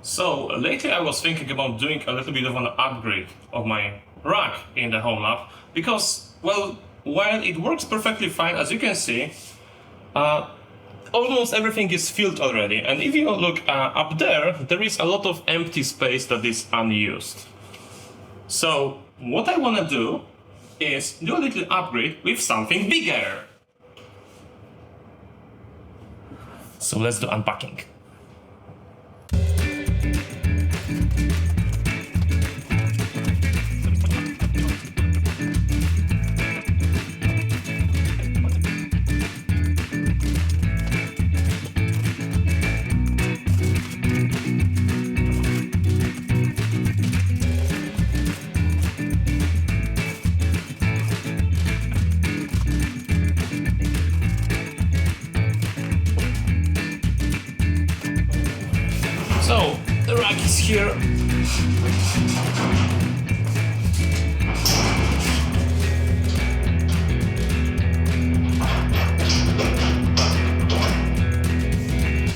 So lately I was thinking about doing a little bit of an upgrade of my rack in the home lab because, well, while it works perfectly fine, as you can see, almost everything is filled already, and if you look up there, there is a lot of empty space that is unused. So what I want to do is do a little upgrade with something bigger. So let's do unpacking. So, the rack is here.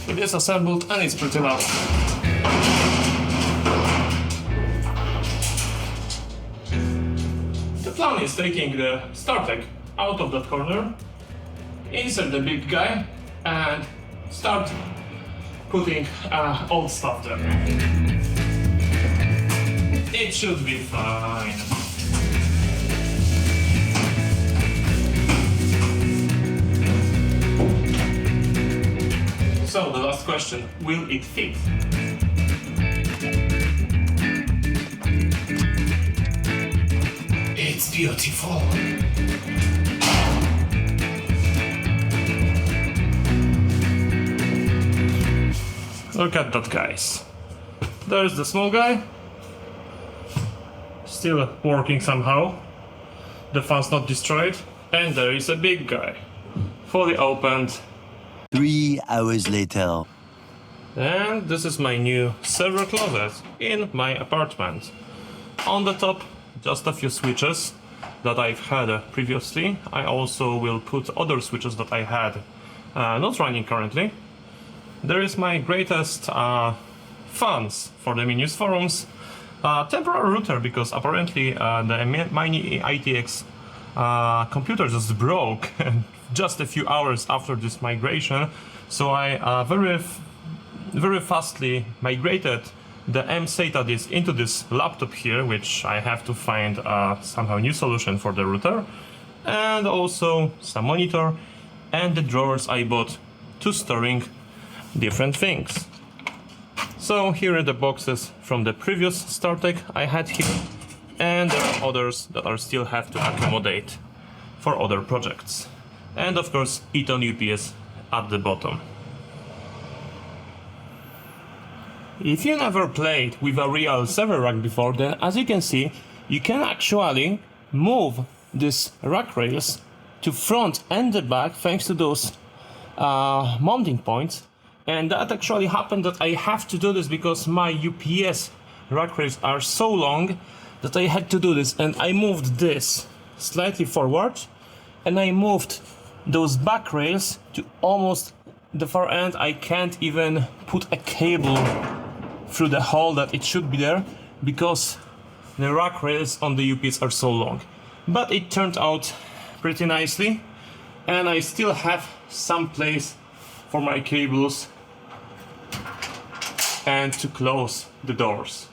It is assembled and it's pretty loud. The plan is taking the StarTech out of that corner, insert the big guy and start putting old stuff there. It should be fine. So the last question, will it fit? It's beautiful. Look at that, guys. There's the small guy, still working somehow. The fan's not destroyed. And there is a big guy, fully opened. 3 hours later. And this is my new server closet in my apartment. On the top, just a few switches that I've had previously. I also will put other switches that I had not running currently. There is my greatest fans for the minisforums. Temporary router, because apparently the mini ITX computer just broke just a few hours after this migration. So I very fastly migrated the M-SATA disk into this laptop here, which I have to find somehow new solution for the router, and also some monitor and the drawers I bought to storing different things. So here are the boxes from the previous StarTech I had here, and there are others that I still have to accommodate for other projects. And of course Eton UPS at the bottom. If you never played with a real server rack before, then as you can see, you can actually move this rack rails to front and the back thanks to those mounting points. And that actually happened that I have to do this because my UPS rack rails are so long that I had to do this, and I moved this slightly forward and I moved those back rails to almost the far end. I can't even put a cable through the hole that it should be there because the rack rails on the UPS are so long. But it turned out pretty nicely, and I still have some place for my cables and to close the doors.